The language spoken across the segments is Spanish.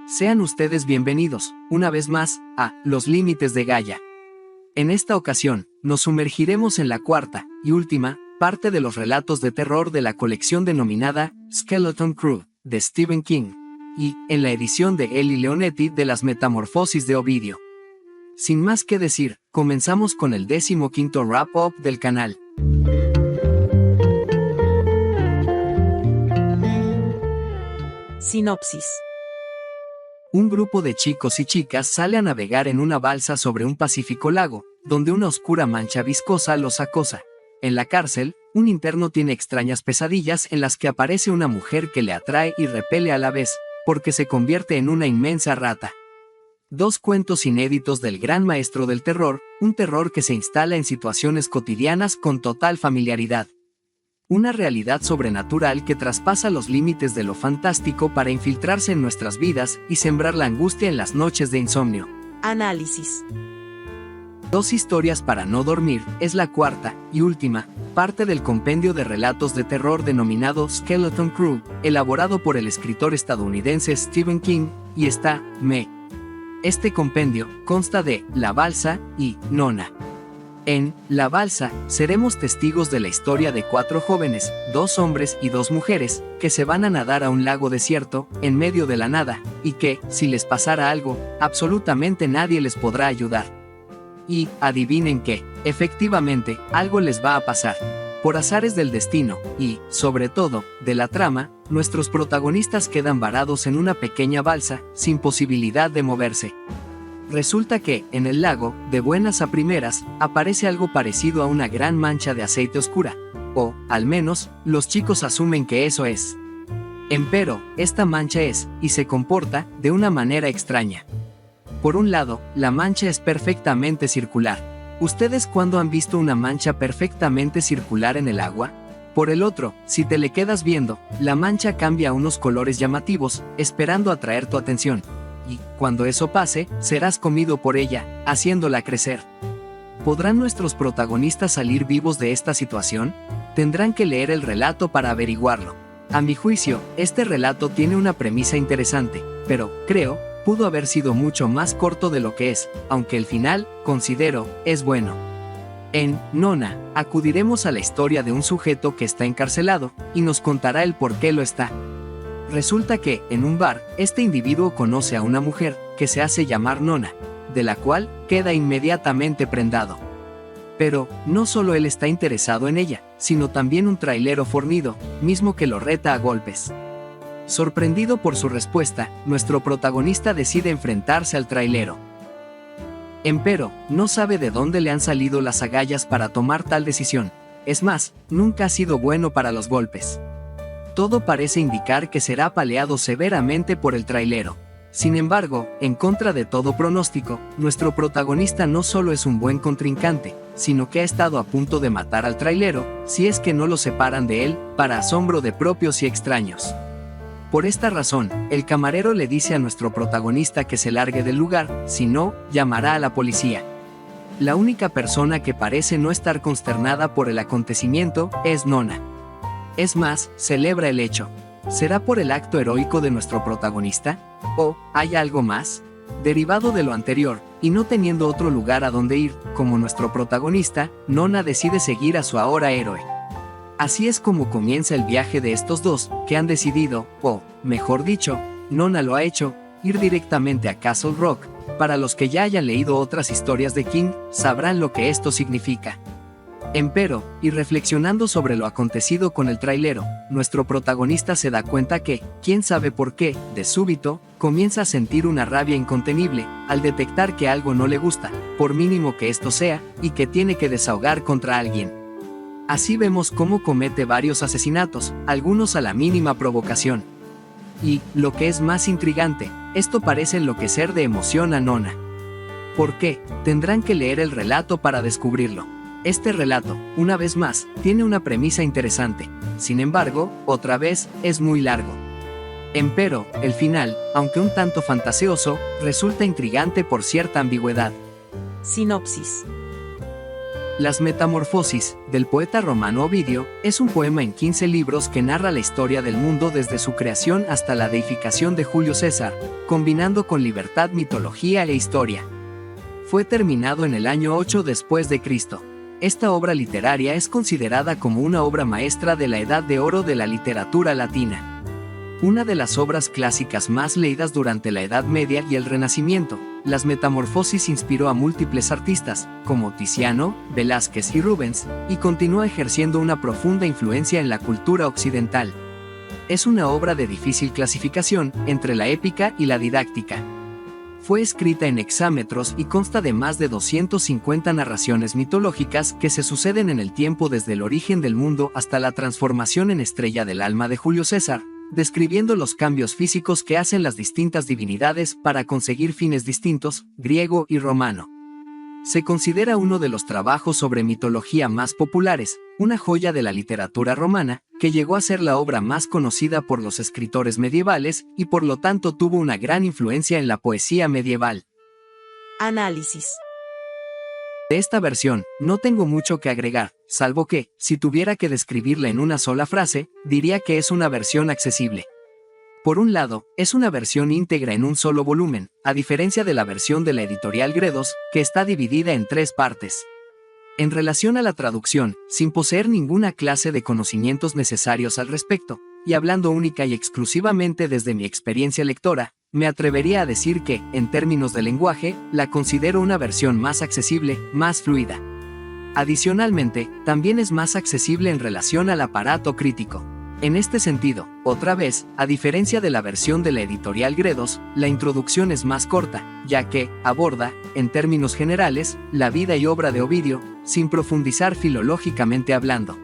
Sean ustedes bienvenidos, una vez más, a Los Límites de Gaia. En esta ocasión, nos sumergiremos en la cuarta y última parte de los relatos de terror de la colección denominada Skeleton Crew, de Stephen King, y en la edición de Eli Leonetti de Las Metamorfosis de Ovidio. Sin más que decir, comenzamos con el 15º wrap-up del canal. Sinopsis. Un grupo de chicos y chicas sale a navegar en una balsa sobre un pacífico lago, donde una oscura mancha viscosa los acosa. En la cárcel, un interno tiene extrañas pesadillas en las que aparece una mujer que le atrae y repele a la vez, porque se convierte en una inmensa rata. Dos cuentos inéditos del gran maestro del terror, un terror que se instala en situaciones cotidianas con total familiaridad. Una realidad sobrenatural que traspasa los límites de lo fantástico para infiltrarse en nuestras vidas y sembrar la angustia en las noches de insomnio. Análisis. Dos historias para no dormir es la cuarta y última parte del compendio de relatos de terror denominado Skeleton Crew, elaborado por el escritor estadounidense Stephen King, y está, Este compendio consta de La Balsa y Nona. En La Balsa, seremos testigos de la historia de 4 jóvenes, 2 hombres y 2 mujeres, que se van a nadar a un lago desierto, en medio de la nada, y que, si les pasara algo, absolutamente nadie les podrá ayudar. Y, adivinen qué, efectivamente, algo les va a pasar. Por azares del destino, y, sobre todo, de la trama, nuestros protagonistas quedan varados en una pequeña balsa, sin posibilidad de moverse. Resulta que, en el lago, de buenas a primeras, aparece algo parecido a una gran mancha de aceite oscura. O, al menos, los chicos asumen que eso es. Empero, esta mancha es, y se comporta, de una manera extraña. Por un lado, la mancha es perfectamente circular. ¿Ustedes cuándo han visto una mancha perfectamente circular en el agua? Por el otro, si te le quedas viendo, la mancha cambia a unos colores llamativos, esperando atraer tu atención. Y, cuando eso pase, serás comido por ella, haciéndola crecer. ¿Podrán nuestros protagonistas salir vivos de esta situación? Tendrán que leer el relato para averiguarlo. A mi juicio, este relato tiene una premisa interesante, pero, creo, pudo haber sido mucho más corto de lo que es, aunque el final, considero, es bueno. En Nona, acudiremos a la historia de un sujeto que está encarcelado, y nos contará el por qué lo está. Resulta que, en un bar, este individuo conoce a una mujer, que se hace llamar Nona, de la cual queda inmediatamente prendado. Pero, no solo él está interesado en ella, sino también un trailero fornido, mismo que lo reta a golpes. Sorprendido por su respuesta, nuestro protagonista decide enfrentarse al trailero. Empero, no sabe de dónde le han salido las agallas para tomar tal decisión. Es más, nunca ha sido bueno para los golpes. Todo parece indicar que será apaleado severamente por el trailero. Sin embargo, en contra de todo pronóstico, nuestro protagonista no solo es un buen contrincante, sino que ha estado a punto de matar al trailero, si es que no lo separan de él, para asombro de propios y extraños. Por esta razón, el camarero le dice a nuestro protagonista que se largue del lugar, si no, llamará a la policía. La única persona que parece no estar consternada por el acontecimiento es Nona. Es más, celebra el hecho. ¿Será por el acto heroico de nuestro protagonista? ¿O hay algo más? Derivado de lo anterior, y no teniendo otro lugar a donde ir, como nuestro protagonista, Nona decide seguir a su ahora héroe. Así es como comienza el viaje de estos dos, que han decidido, o, mejor dicho, Nona lo ha hecho, ir directamente a Castle Rock. Para los que ya hayan leído otras historias de King, sabrán lo que esto significa. Empero, y reflexionando sobre lo acontecido con el trailero, nuestro protagonista se da cuenta que, quién sabe por qué, de súbito, comienza a sentir una rabia incontenible, al detectar que algo no le gusta, por mínimo que esto sea, y que tiene que desahogar contra alguien. Así vemos cómo comete varios asesinatos, algunos a la mínima provocación. Y, lo que es más intrigante, esto parece enloquecer de emoción a Nona. ¿Por qué? Tendrán que leer el relato para descubrirlo. Este relato, una vez más, tiene una premisa interesante. Sin embargo, otra vez, es muy largo. Empero, el final, aunque un tanto fantaseoso, resulta intrigante por cierta ambigüedad. Sinopsis. Las Metamorfosis, del poeta romano Ovidio, es un poema en 15 libros que narra la historia del mundo desde su creación hasta la deificación de Julio César, combinando con libertad mitología e historia. Fue terminado en el año 8 después de Cristo. Esta obra literaria es considerada como una obra maestra de la Edad de Oro de la literatura latina. Una de las obras clásicas más leídas durante la Edad Media y el Renacimiento, Las Metamorfosis inspiró a múltiples artistas, como Tiziano, Velázquez y Rubens, y continúa ejerciendo una profunda influencia en la cultura occidental. Es una obra de difícil clasificación entre la épica y la didáctica. Fue escrita en hexámetros y consta de más de 250 narraciones mitológicas que se suceden en el tiempo desde el origen del mundo hasta la transformación en estrella del alma de Julio César, describiendo los cambios físicos que hacen las distintas divinidades para conseguir fines distintos, griego y romano. Se considera uno de los trabajos sobre mitología más populares, una joya de la literatura romana, que llegó a ser la obra más conocida por los escritores medievales y por lo tanto tuvo una gran influencia en la poesía medieval. Análisis. De esta versión, no tengo mucho que agregar, salvo que, si tuviera que describirla en una sola frase, diría que es una versión accesible. Por un lado, es una versión íntegra en un solo volumen, a diferencia de la versión de la editorial Gredos, que está dividida en 3 partes. En relación a la traducción, sin poseer ninguna clase de conocimientos necesarios al respecto, y hablando única y exclusivamente desde mi experiencia lectora, me atrevería a decir que, en términos de lenguaje, la considero una versión más accesible, más fluida. Adicionalmente, también es más accesible en relación al aparato crítico. En este sentido, otra vez, a diferencia de la versión de la editorial Gredos, la introducción es más corta, ya que aborda, en términos generales, la vida y obra de Ovidio, sin profundizar filológicamente hablando.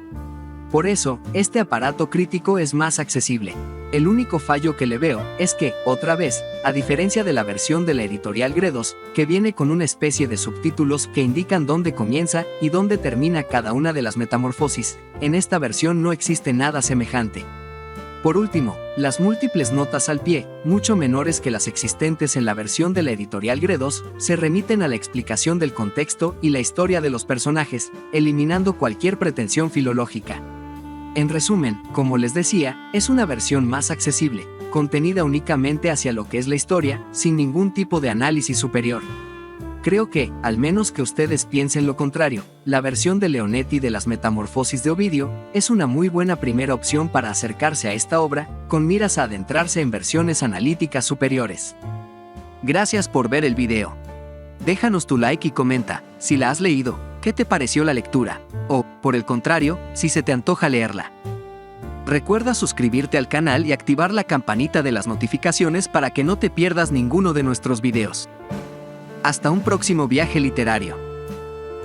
Por eso, este aparato crítico es más accesible. El único fallo que le veo es que, otra vez, a diferencia de la versión de la editorial Gredos, que viene con una especie de subtítulos que indican dónde comienza y dónde termina cada una de las metamorfosis, en esta versión no existe nada semejante. Por último, las múltiples notas al pie, mucho menores que las existentes en la versión de la editorial Gredos, se remiten a la explicación del contexto y la historia de los personajes, eliminando cualquier pretensión filológica. En resumen, como les decía, es una versión más accesible, contenida únicamente hacia lo que es la historia, sin ningún tipo de análisis superior. Creo que, al menos que ustedes piensen lo contrario, la versión de Leonetti de las Metamorfosis de Ovidio es una muy buena primera opción para acercarse a esta obra, con miras a adentrarse en versiones analíticas superiores. Gracias por ver el video. Déjanos tu like y comenta, si la has leído, ¿qué te pareció la lectura? O, por el contrario, si se te antoja leerla. Recuerda suscribirte al canal y activar la campanita de las notificaciones para que no te pierdas ninguno de nuestros videos. Hasta un próximo viaje literario.